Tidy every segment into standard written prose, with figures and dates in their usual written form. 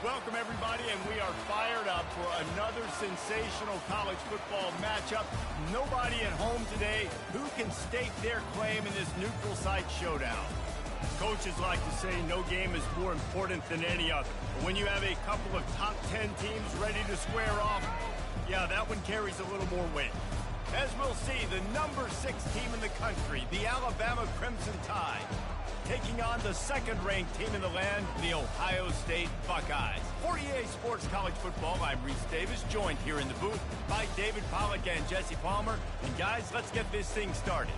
Welcome, everybody, and we are fired up for another sensational college football matchup. Nobody at home today who can stake their claim in this neutral site showdown. Coaches like to say no game is more important than any other. But when you have a couple of top 10 teams ready to square off, yeah, that one carries a little more weight. As we'll see, the number 6 team in the country, the Alabama Crimson Tide, taking on the second-ranked team in the land, the Ohio State Buckeyes. For EA Sports College Football, I'm Reese Davis, joined here in the booth by David Pollack and Jesse Palmer. And guys, let's get this thing started.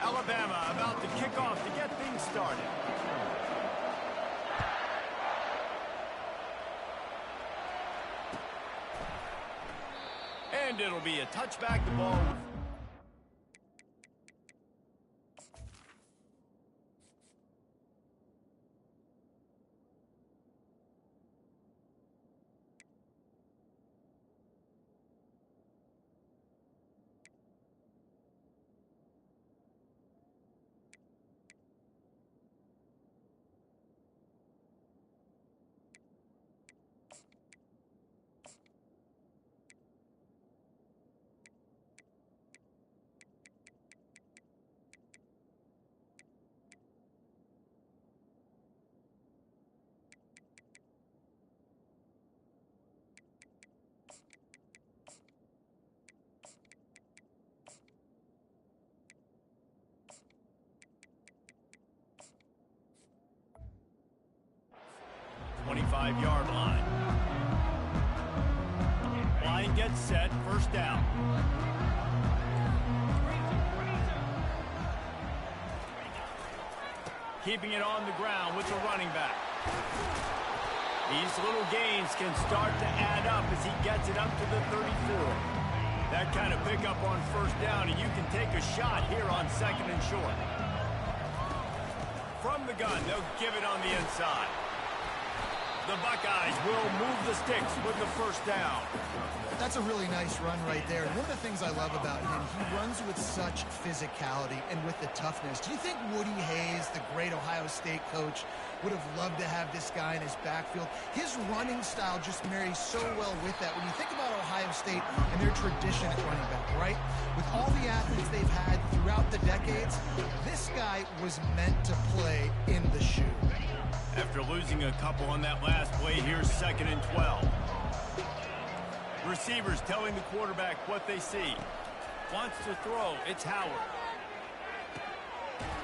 Alabama about to kick off to get things started. And it'll be a touchback. The ball. Yard line. Line gets set, first down. Keeping it on the ground with the running back. These little gains can start to add up as he gets it up to the 34. That kind of pickup on first down, and you can take a shot here on second and short. From the gun, they'll give it on the inside. The Buckeyes will move the sticks with the first down. That's a really nice run right there. One of the things I love about him, he runs with such physicality and with the toughness. Do you think Woody Hayes, the great Ohio State coach, would have loved to have this guy in his backfield? His running style just marries so well with that. When you think about Ohio State and their tradition at running back, right? With all the athletes they've had throughout the decades, this guy was meant to play in the shoe. After losing a couple on that last play, here's second and 12. Receivers telling the quarterback what they see. Wants to throw. It's Howard.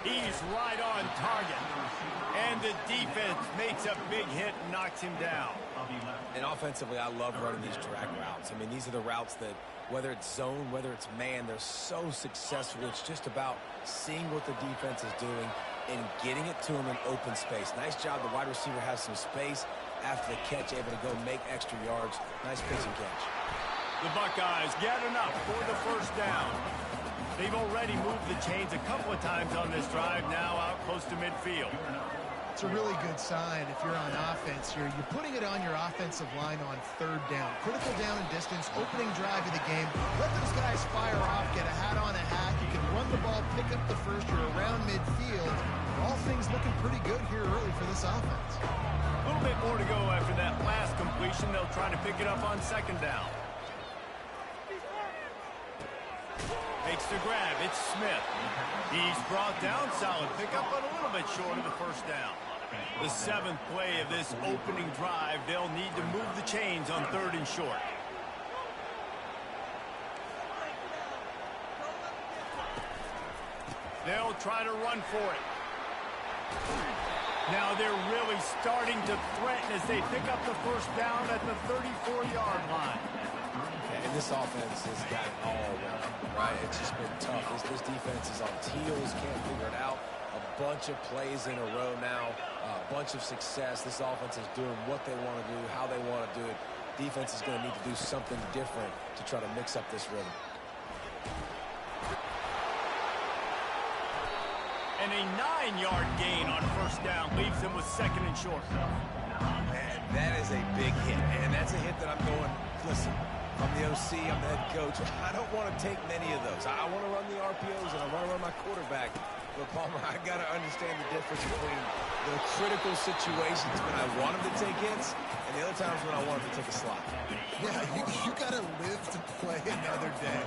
He's right on target. And the defense makes a big hit and knocks him down. And offensively, I love running these drag routes. I mean, these are the routes that, whether it's zone, whether it's man, they're so successful. It's just about seeing what the defense is doing and getting it to him in open space. Nice job. The wide receiver has some space after the catch, able to go make extra yards. Nice pitch and catch. The Buckeyes get enough for the first down. They've already moved the chains a couple of times on this drive, now out close to midfield. It's a really good sign if you're on offense here. You're putting it on your offensive line on third down. Critical down and distance, opening drive of the game. Let those guys fire off, get a hat on a hat. You can run the ball, pick up the first. You're around midfield. All things looking pretty good here early for this offense. A little bit more to go after that last completion. They'll try to pick it up on second down. Makes the grab. It's Smith. He's brought down. Solid pickup, but a little bit short of the first down. The 7th play of this opening drive. They'll need to move the chains on third and short. They'll try to run for it. Now they're really starting to threaten as they pick up the first down at the 34-yard line. And this offense has got it all wrong, right? It's just been tough. This defense is on heels, can't figure it out. A bunch of plays in a row now, a bunch of success. This offense is doing what they want to do, how they want to do it. Defense is going to need to do something different to try to mix up this rhythm. And a 9-yard gain on first down leaves them with second and short. Man, That is a big hit, and that's a hit that I'm going, listen, I'm the OC, I'm the head coach. I don't want to take many of those. I want to run the RPOs, and I want to run my quarterback. But, Palmer, I got to understand the difference between the critical situations when I want him to take hits and the other times when I want him to take a slot. Yeah, you got to live to play another day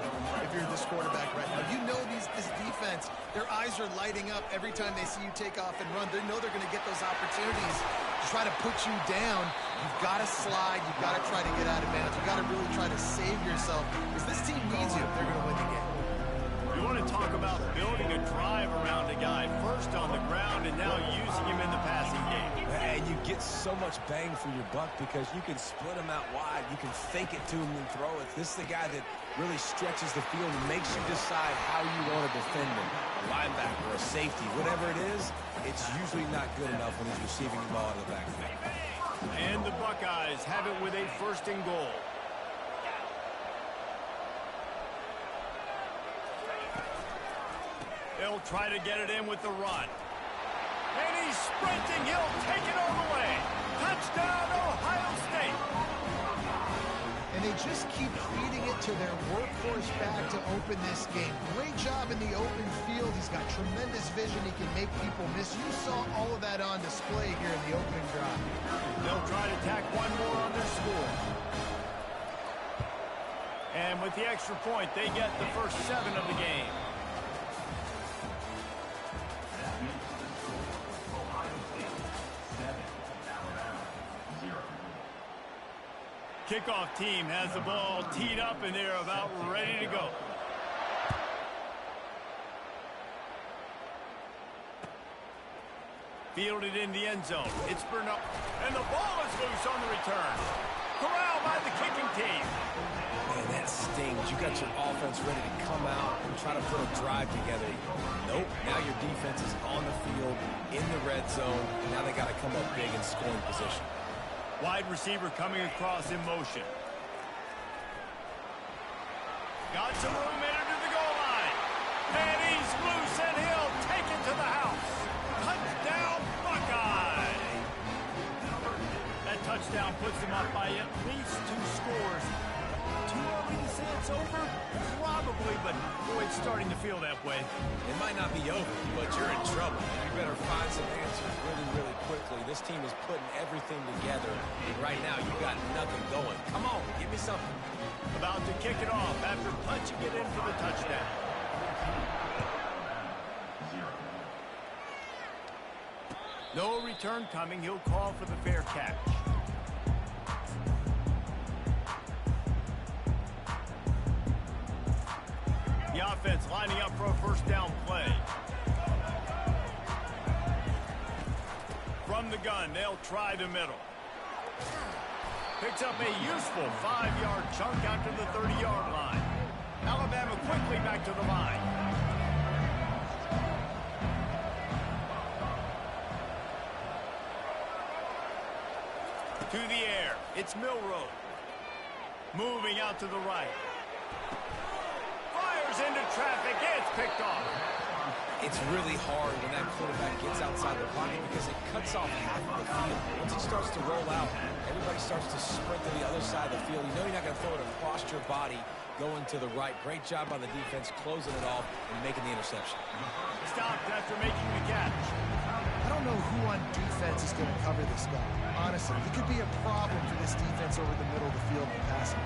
if you're this quarterback right now. You know this defense, their eyes are lighting up every time they see you take off and run. They know they're going to get those opportunities to try to put you down. You've got to slide. You've got to try to get out of bounds. You've got to really try to save yourself because this team needs you if they're going to win the game. You want to talk about building a drive around a guy first on the ground and now using him in the passing game. And you get so much bang for your buck because you can split him out wide. You can fake it to him and throw it. This is the guy that really stretches the field and makes you decide how you want to defend him. A linebacker, a safety, whatever it is, it's usually not good enough when he's receiving the ball in the backfield. And the Buckeyes have it with a 1st and goal. They'll try to get it in with the run. And he's sprinting. He'll take it all the way. Touchdown, Ohio State. And they just keep feeding it to their workhorse back to open this game. Great job in the open field. He's got tremendous vision. He can make people miss. You saw all of that on display here in the opening drive. They'll try to tack one more on their score. And with the extra point, they get the first 7 of the game. Kickoff team has the ball teed up, and they're about ready to go. Fielded in the end zone. It's Bernard. And the ball is loose on the return. Corralled by the kicking team. Man, that stings. You got your offense ready to come out and try to put a drive together. Nope. Now your defense is on the field, in the red zone. Now they got to come up big in scoring position. Wide receiver coming across in motion. Got some room in to the goal line. And he's loose, and he'll take it to the house. Touchdown, Buckeye. That touchdown puts him up by at least 2 scores. Too early to say it's over? Probably, but boy, it's starting to feel that way. It might not be over, but you're in trouble. You better find some answers really, really quickly. This team is putting everything together, and right now you got nothing going. Come on, give me something. About to kick it off after punching it in for the touchdown. No return coming. He'll call for the fair catch. The offense lining up for a first down play. From the gun, they'll try the middle. Picks up a useful 5-yard chunk out to the 30-yard line. Alabama quickly back to the line. To the air, it's Milroe. Moving out to the right. Fires into traffic, it's picked off. It's really hard when that quarterback gets outside the pocket because it cuts off half of the field. Once he starts to roll out, everybody starts to sprint to the other side of the field. You know you're not going to throw it across your body going to the right. Great job by the defense closing it off and making the interception. Stopped after making the catch. I don't know who on defense is going to cover this guy. Honestly, he could be a problem for this defense over the middle of the field in passing.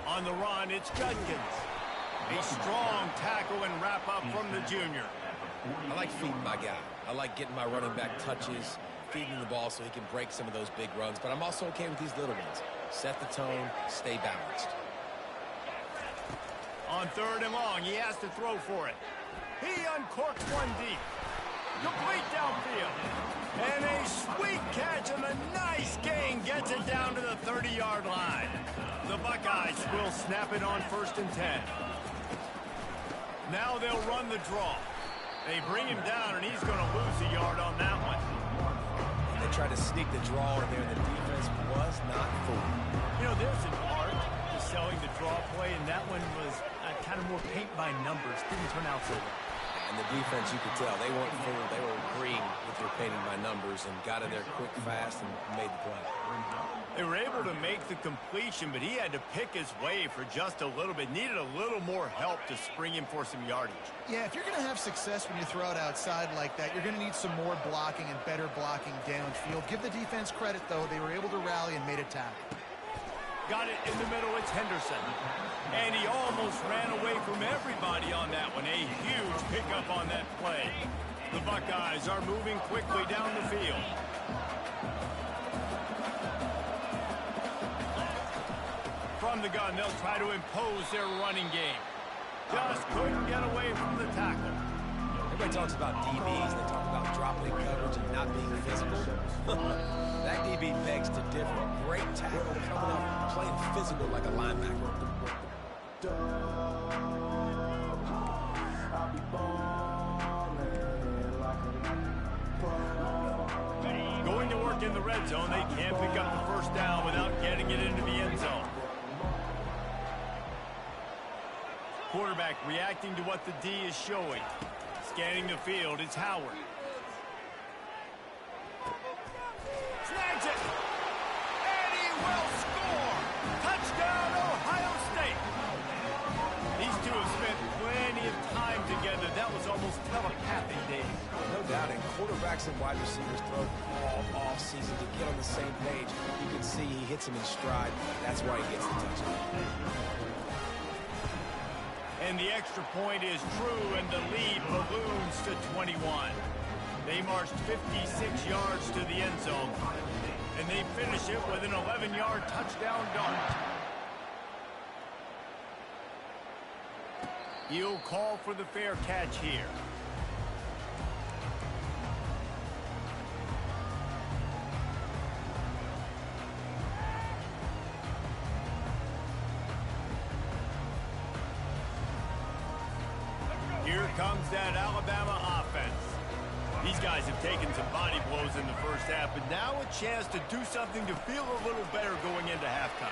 On the run, it's Judkins. A strong tackle and wrap-up from the junior. I like feeding my guy. I like getting my running back touches, feeding the ball so he can break some of those big runs. But I'm also okay with these little ones. Set the tone, stay balanced. On 3rd and long, he has to throw for it. He uncorks one deep. Complete downfield. And a sweet catch and a nice gain gets it down to the 30-yard line. The Buckeyes will snap it on 1st and 10. Now they'll run the draw. They bring him down, and he's going to lose a yard on that one. They tried to sneak the draw in there, and the defense was not fooled. You know, there's an art to selling the draw play, and that one was kind of more paint by numbers. Didn't turn out so well. and the defense, you could tell, they weren't fooled. They were agreeing with your painting by numbers and got in there quick, fast, and made the play. They were able to make the completion, but he had to pick his way for just a little bit. Needed a little more help to spring him for some yardage. Yeah, if you're going to have success when you throw it outside like that, you're going to need some more blocking and better blocking downfield. Give the defense credit, though. They were able to rally and made a tackle. Got it in the middle. It's Henderson. And he almost ran away from everybody on that one. A huge pickup on that play. The Buckeyes are moving quickly down the field. From the gun, they'll try to impose their running game. Just couldn't get away from the tackle. Everybody talks about DBs. They talk about dropping coverage and not being physical. That DB begs to differ. Great tackle coming up, playing physical like a linebacker. Going to work in the red zone. They can't pick up the first down without getting it into the end zone. Quarterback reacting to what the D is showing. Scanning the field, it's Howard. Snags it! And he will score! Touchdown, Ohio State! These two have spent plenty of time together. That was almost telepathic, Dave. No doubt, and quarterbacks and wide receivers throw all off-season to get on the same page. You can see he hits him in stride. That's why he gets the touchdown. And the extra point is true, and the lead balloons to 21. They marched 56 yards to the end zone, and they finish it with an 11-yard touchdown dart. He'll call for the fair catch here. Here comes that Alabama offense. These guys have taken some body blows in the first half, but now a chance to do something to feel a little better going into halftime.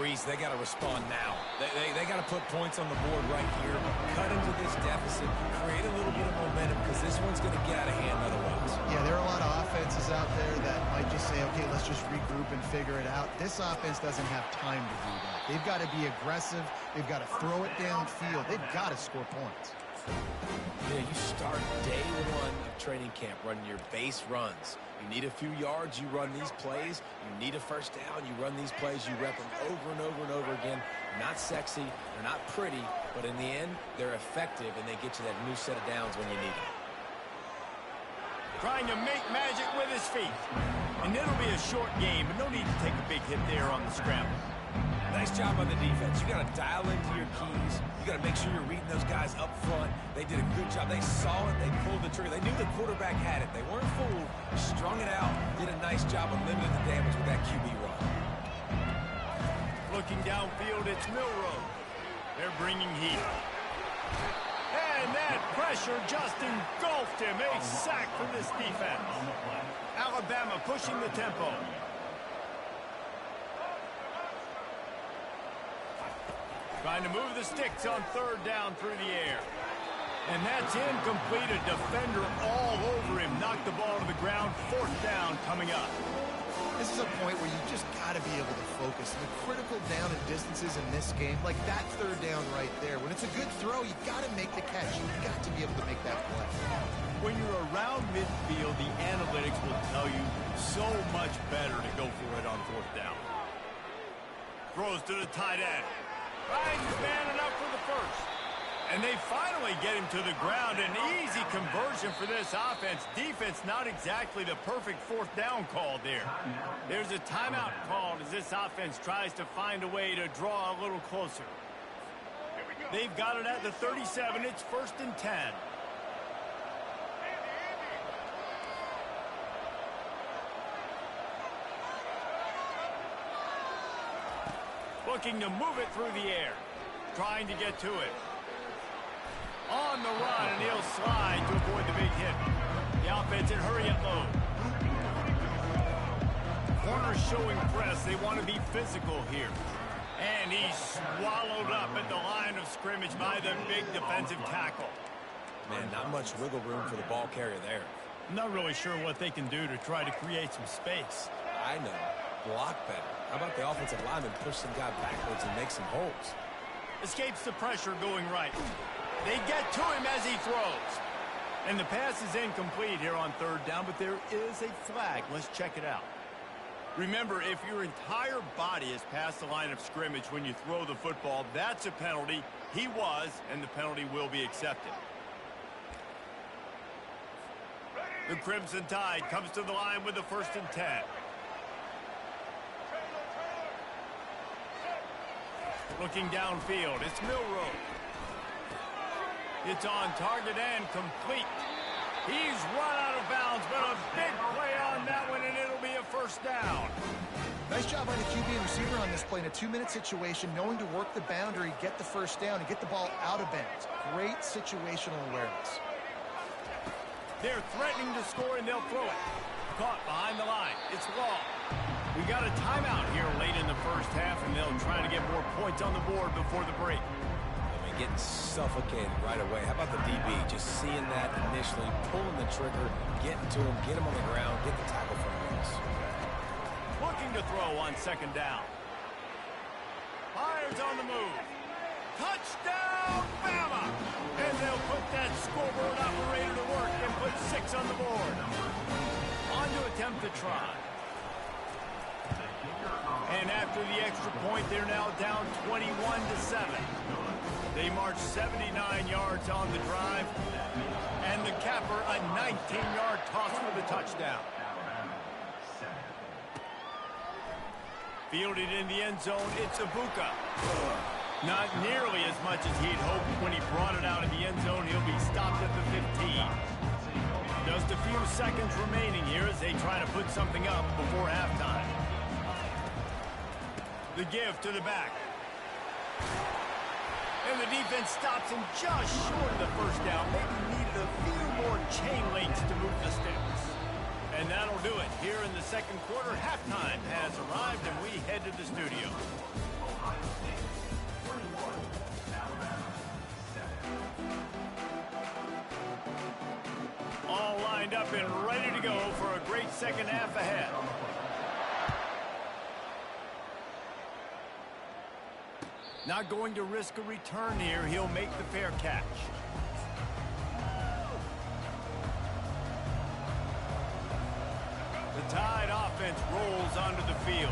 Reese, they got to respond now. They got to put points on the board right here, cut into this deficit, create a little bit of momentum, because this one's going to get out of hand otherwise. Yeah, there are a lot of offenses out there that might just say, okay, let's just regroup and figure it out. This offense doesn't have time to do that. They've got to be aggressive. They've got to throw it downfield. They've got to score points. Yeah, you start day one of training camp running your base runs. You need a few yards, you run these plays. You need a first down, you run these plays. You rep them over and over and over again. They're not sexy, they're not pretty, but in the end, they're effective, and they get you that new set of downs when you need it. Trying to make magic with his feet. And it'll be a short game, but no need to take a big hit there on the scramble. Nice job on the defense. You got to dial into your keys. You got to make sure you're reading those guys up front. They did a good job. They saw it. They pulled the trigger. They knew the quarterback had it. They weren't fooled. Strung it out. Did a nice job of limiting the damage with that QB run. Looking downfield, it's Milroe. They're bringing heat. And that pressure just engulfed him. A sack for this defense. Alabama pushing the tempo. Trying to move the sticks on third down through the air. And that's incomplete. A defender all over him. Knocked the ball to the ground. Fourth down coming up. This is a point where you just got to be able to focus. The critical down and distances in this game, like that third down right there. When it's a good throw, you got to make the catch. You've got to be able to make that play. When you're around midfield, the analytics will tell you so much better to go for it on fourth down. Throws to the tight end. Finds man enough for the first. And they finally get him to the ground. An easy conversion for this offense. Defense not exactly the perfect fourth down call there. There's a timeout called as this offense tries to find a way to draw a little closer. They've got it at the 37. It's 1st and 10. Looking to move it through the air. Trying to get to it. On the run, and he'll slide to avoid the big hit. The offense in hurry it low. Corners showing press. They want to be physical here. And he's swallowed up at the line of scrimmage by the big defensive tackle. And not much wiggle room for the ball carrier there. I'm not really sure what they can do to try to create some space. I know. Block better. How about the offensive lineman push some guy backwards and make some holes? Escapes the pressure going right. They get to him as he throws. And the pass is incomplete here on third down, but there is a flag. Let's check it out. Remember, if your entire body is past the line of scrimmage when you throw the football, that's a penalty. He was, and the penalty will be accepted. The Crimson Tide comes to the line with the 1st and 10. Looking downfield, it's Milroe. It's on target and complete. He's run out of bounds, but a big play on that one, and it'll be a 1st down. Nice job by the QB and receiver on this play in a 2-minute situation, knowing to work the boundary, get the 1st down, and get the ball out of bounds. Great situational awareness. They're threatening to score, and they'll throw it. Caught behind the line. It's Law. We got a timeout here late in the 1st half, and they'll try to get more points on the board before the break. Getting suffocated right away. How about the DB? Just seeing that initially, pulling the trigger, getting to him, get him on the ground, get the tackle from us. Looking to throw on 2nd down. Fires on the move. Touchdown, Bama! And they'll put that scoreboard operator to work and put 6 on the board. On to attempt to try. And after the extra point, they're now down 21-7. They march 79 yards on the drive, and the capper a 19-yard toss for the touchdown. Fielded in the end zone, it's Ibuka. Not nearly as much as he'd hoped when he brought it out of the end zone. He'll be stopped at the 15. Just a few seconds remaining here as they try to put something up before halftime. The give to the back. And the defense stops him just short of the 1st down. Maybe needed a few more chain links to move the sticks. And that'll do it. Here in the 2nd quarter, halftime has arrived, and we head to the studio. All lined up and ready to go for a great 2nd half ahead. Not going to risk a return here. He'll make the fair catch. The Tide offense rolls onto the field.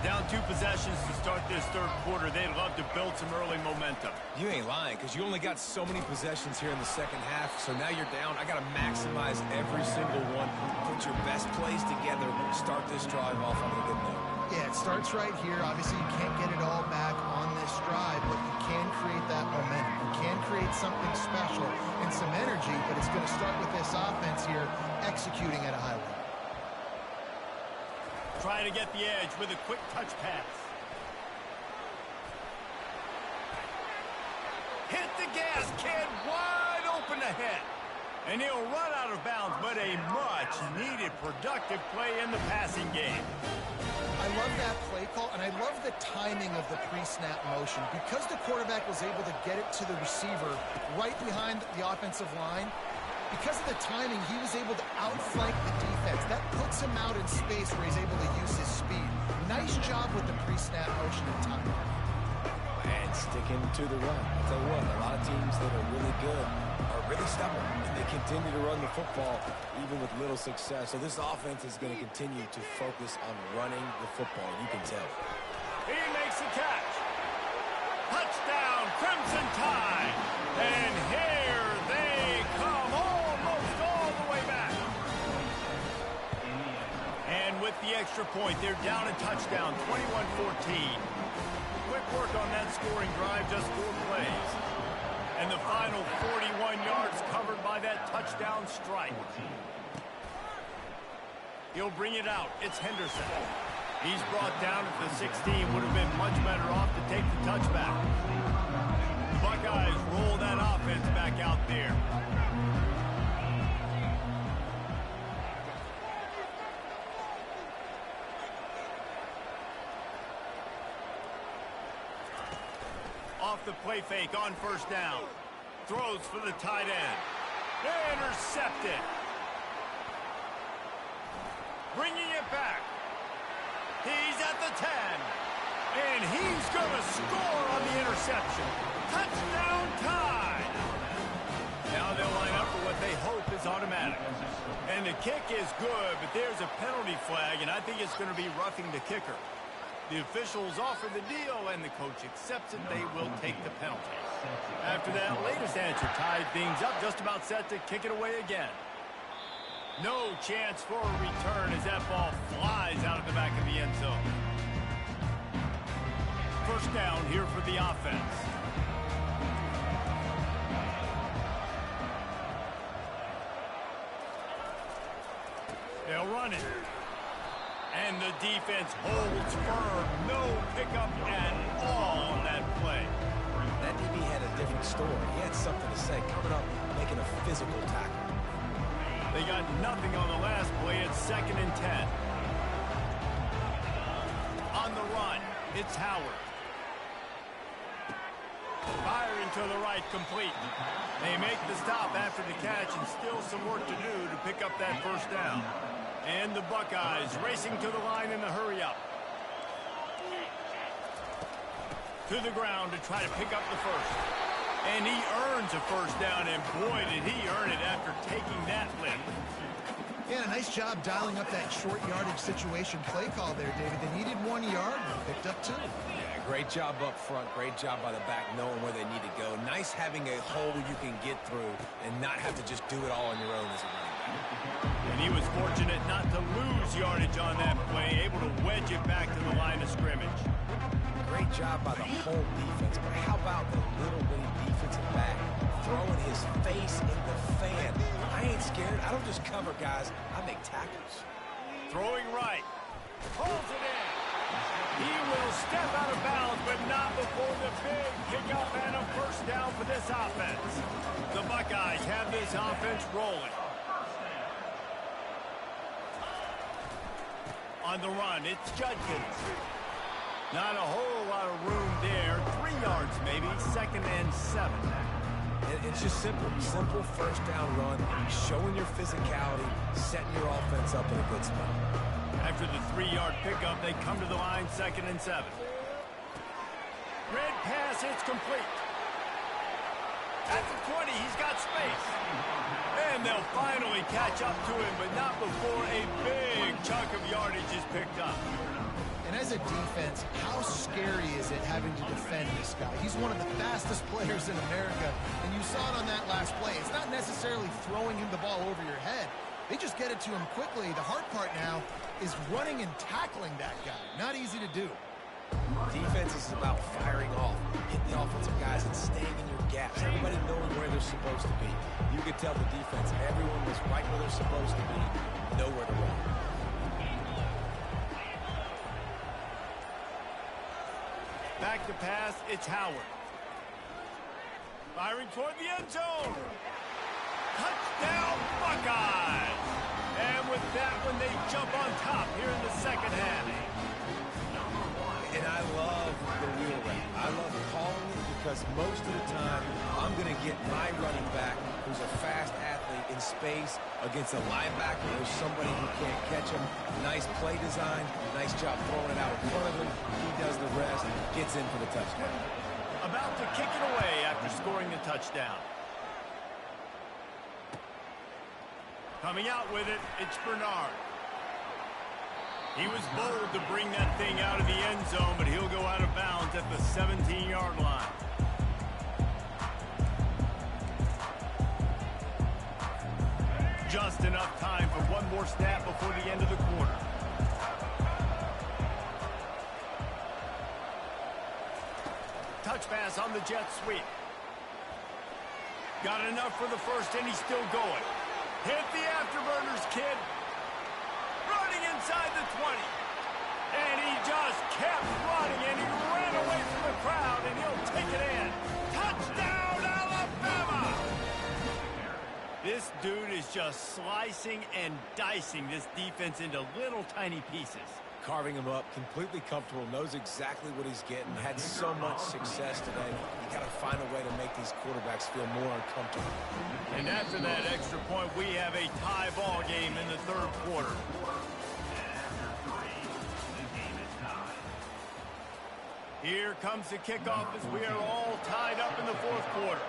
Down 2 possessions to start this 3rd quarter. They'd love to build some early momentum. You ain't lying, because you only got so many possessions here in the 2nd half, so now you're down. I got to maximize every single one. Put your best plays together. Start this drive off on a good note. Yeah, it starts right here. Obviously, you can't get it all back on this drive, but you can create that momentum. You can create something special and some energy, but it's going to start with this offense here executing at a high level. Trying to get the edge with a quick touch pass. Hit the gas, kid, wide open ahead. And he'll run out of bounds, but a much-needed productive play in the passing game. I love that play call, and I love the timing of the pre-snap motion. Because the quarterback was able to get it to the receiver right behind the offensive line, because of the timing, he was able to outflank the defense. That puts him out in space where he's able to use his speed. Nice job with the pre-snap motion and timing. And sticking to the run. I'll tell you what, a lot of teams that are really good are really stubborn, and they continue to run the football even with little success. So this offense is going to continue to focus on running the football. You can tell. He makes the catch. Touchdown, Crimson Tide. And here they come almost all the way back. And with the extra point, they're down a touchdown, 21-14. Quick work on that scoring drive, just 4 plays. And the final 41 yards covered by that touchdown strike. He'll bring it out. It's Henderson. He's brought down at the 16. Would have been much better off to take the touchback. Buckeyes roll that offense back out there. Off the play fake on 1st down. Throws for the tight end. Intercepted. Bringing it back. He's at the 10. And he's going to score on the interception. Touchdown tie. Now they'll line up for what they hope is automatic. And the kick is good, but there's a penalty flag, and I think it's going to be roughing the kicker. The officials offer the deal, and the coach accepts it. They will take the penalty. After that latest answer tied things up, just about set to kick it away again. No chance for a return as that ball flies out of the back of the end zone. First down here for the offense. They'll run it. And the defense holds firm. No pickup at all on that play. That DB had a different story. He had something to say, coming up, making a physical tackle. They got nothing on the last play. It's 2nd and 10. On the run, it's Howard. Firing to the right, complete. They make the stop after the catch, and still some work to do to pick up that first down. And the Buckeyes racing to the line in the hurry-up. To the ground to try to pick up the first. And he earns a first down, and boy, did he earn it after taking that lift. Yeah, nice job dialing up that short yardage situation play call there, David. They needed 1 yard and picked up 2. Yeah, great job up front. Great job by the back knowing where they need to go. Nice having a hole you can get through and not have to just do it all on your own as a running back. And he was fortunate not to lose yardage on that play, able to wedge it back to the line of scrimmage. Great job by the whole defense, but how about the little bitty defensive back throwing his face in the fan? I ain't scared. I don't just cover guys. I make tackles. Throwing right. Pulls it in. He will step out of bounds, but not before the big pickup and a first down for this offense. The Buckeyes have this offense rolling. On the run, it's Judkins. Not a whole lot of room there. 3 yards maybe, 2nd and 7. It's just simple. Simple first down run, showing your physicality, setting your offense up in a good spot. After the 3-yard pickup, they come to the line, 2nd and 7. Red pass, it's complete. At the 20, he's got space. And they'll finally catch up to him, but not before a big chunk of yardage is picked up. And as a defense, how scary is it having to defend this guy? He's one of the fastest players in America, and you saw it on that last play. It's not necessarily throwing him the ball over your head. They just get it to him quickly. The hard part now is running and tackling that guy. Not easy to do. Defense is about firing off, hitting the offensive guys and staying in your gaps. Everybody knowing where they're supposed to be. You could tell the defense, everyone was right where they're supposed to be, nowhere to run. Back to pass, it's Howard. Firing toward the end zone. Touchdown, Buckeyes! And with that one, they jump on top here in the second half. And I love the wheel route. I love calling it because most of the time, I'm going to get my running back, who's a fast athlete, in space against a linebacker or somebody who can't catch him. Nice play design. Nice job throwing it out in front of him. He does the rest, gets in for the touchdown. About to kick it away after scoring the touchdown. Coming out with it, it's Bernard. He was bold to bring that thing out of the end zone, but he'll go out of bounds at the 17-yard line. Just enough time for one more snap before the end of the quarter. Touch pass on the jet sweep. Got enough for the first, and he's still going. Hit the afterburners, kid. Running inside the 20. And he just kept running, and he ran away from the crowd, and he'll take it in. Touchdown, Alabama! This dude is just slicing and dicing this defense into little tiny pieces. carving him up, completely comfortable, knows exactly what he's getting, had so much success today. You got to find a way to make these quarterbacks feel more uncomfortable. And after that extra point, we have a tie ball game in the third quarter. Here comes the kickoff as we are all tied up in the fourth quarter.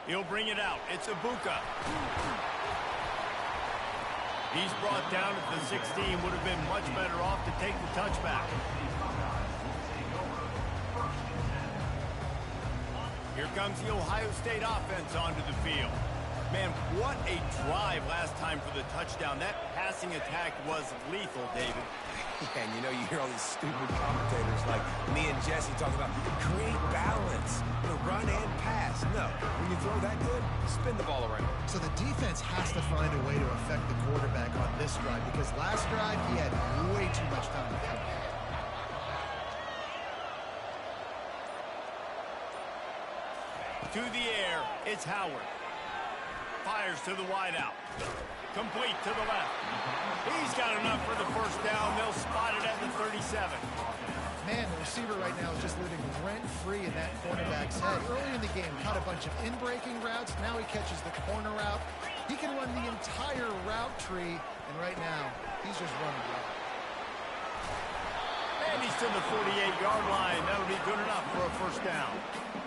He'll bring it out. It's Ibuka. He's brought down at the 16. Would have been much better off to take the touchback. Here comes the Ohio State offense onto the field. Man, what a drive last time for the touchdown. That passing attack was lethal, David. Yeah, and you know, you hear all these stupid commentators like me and Jesse talking about create balance, run and pass. No, when you throw that good, spin the ball around. So the defense has to find a way to affect the quarterback on this drive because last drive he had way too much time to come. To the air, it's Howard. Fires to the wideout. Complete to the left. He's got enough for the first down. They'll spot it at the 37. Man, the receiver right now is just living rent-free in that cornerback's head. Early in the game, caught a bunch of in-breaking routes. Now he catches the corner route. He can run the entire route tree, and right now, he's just running route. And he's to the 48-yard line. That'll be good enough for a first down.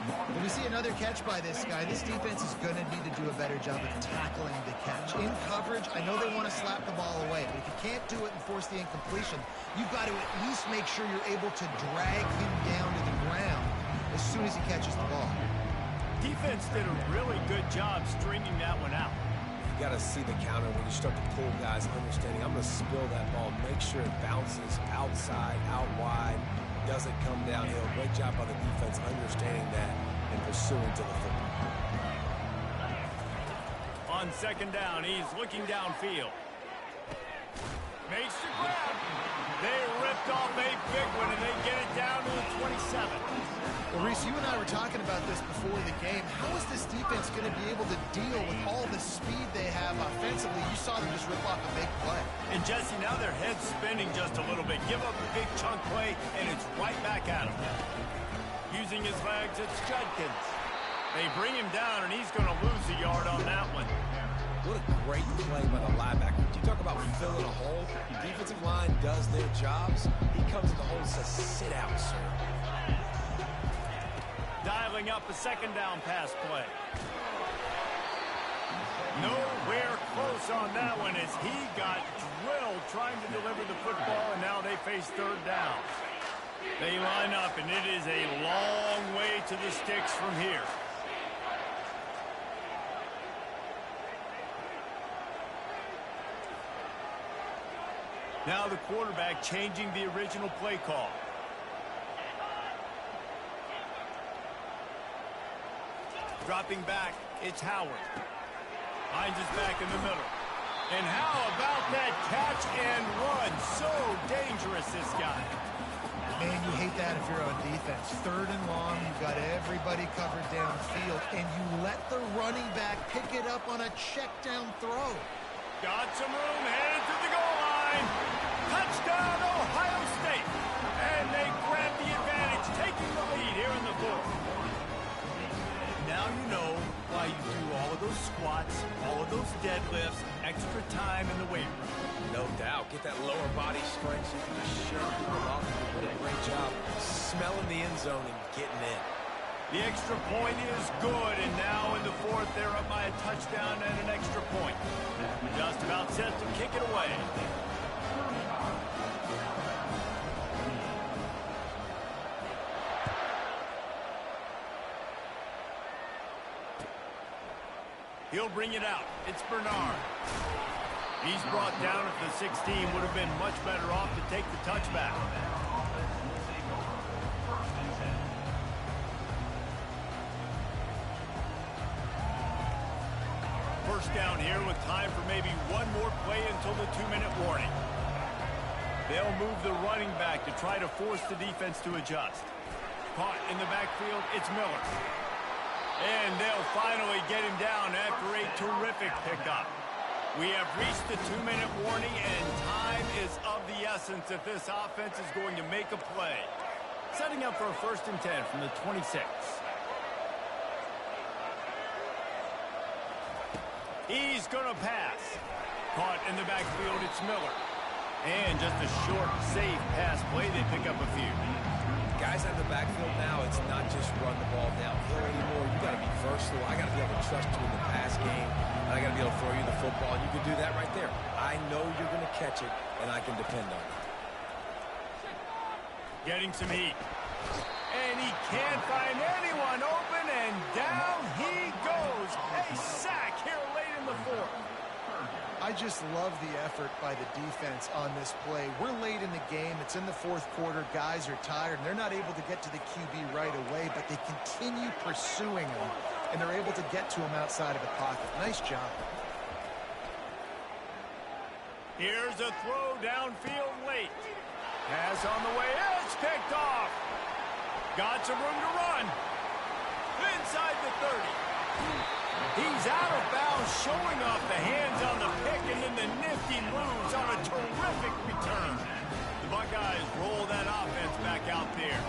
When we see another catch by this guy, this defense is going to need to do a better job of tackling the catch. In coverage, I know they want to slap the ball away, but if you can't do it and force the incompletion, you've got to at least make sure you're able to drag him down to the ground as soon as he catches the ball. Defense did a really good job stringing that one out. You got to see the counter when you start to pull guys, understanding I'm going to spill that ball, make sure it bounces outside, out wide, doesn't come downhill. Great job by the defense understanding that and pursuing to the football. On second down, he's looking downfield. Makes the grab. They ripped off a big one, and they get it down to the 27. Well, Reese, you and I were talking about this before the game. How is this defense going to be able to deal with all the speed they have offensively? You saw them just rip off a big play. And, Jesse, now their head's spinning just a little bit. Give up a big chunk play, and it's right back at him. Using his legs, it's Judkins. They bring him down, and he's going to lose a yard on that one. What a great play by the linebacker. You talk about filling a hole. The defensive line does their jobs. He comes in the hole and says, sit out, sir. Dialing up a second down pass play. Nowhere close on that one as he got drilled trying to deliver the football, and now they face third down. They line up, and it is a long way to the sticks from here. Now the quarterback changing the original play call. Dropping back, it's Howard. Finds his back in the middle. And how about that catch and run? So dangerous, this guy. Man, you hate that if you're on defense. Third and long, you've got everybody covered downfield, and you let the running back pick it up on a check down throw. Got some room, headed to the goal line. Touchdown, Ohio State. And they grab the advantage, taking the lead here in the fourth. Now you know why you do all of those squats, all of those deadlifts, extra time in the weight room. No doubt. Get that lower body strength so you can just shut people off. You did a great job smelling the end zone and getting in. The extra point is good, and now in the fourth, they're up by a touchdown and an extra point. Just about set to kick it away. He'll bring it out. It's Bernard. He's brought down at the 16. Would have been much better off to take the touchback. First down here with time for maybe one more play until the 2-minute warning. They'll move the running back to try to force the defense to adjust. Caught in the backfield, it's Miller. And they'll finally get him down after a terrific pickup. We have reached the 2-minute warning, and time is of the essence if this offense is going to make a play. Setting up for a 1st and 10 from the 26. He's going to pass. Caught in the backfield, it's Miller. And just a short, safe pass play. They pick up a few. Guys out of the backfield now, it's not just run the ball downhill anymore. You got to be versatile. I got to be able to trust you in the pass game. And I got to be able to throw you the football. You can do that right there. I know you're going to catch it, and I can depend on it. Getting some heat. And he can't find anyone open, and down he goes. A sack here late in the 4th. I just love the effort by the defense on this play. We're late in the game. It's in the 4th quarter. Guys are tired, and they're not able to get to the QB right away, but they continue pursuing him, and they're able to get to him outside of the pocket. Nice job. Here's a throw downfield late. Pass on the way. It's picked off. Got some room to run. Inside the 30. He's out of bounds, showing off the hands on the pick, and then the nifty moves on a terrific return. The Buckeyes roll that offense back out there.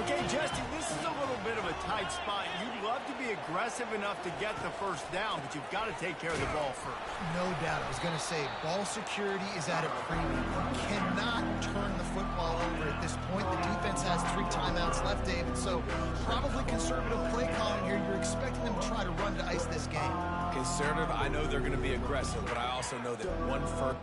Okay, Jesse, this is a little bit of a tight spot. You'd love to be aggressive enough to get the 1st down, but you've got to take care of the ball first. No doubt. I was going to say, ball security is at a premium. You cannot turn the football over at this point. The defense has 3 timeouts left, David, so probably conservative play calling here. You're expecting them to try to run to ice this game. Conservative, I know they're going to be aggressive, but I also know that 1 first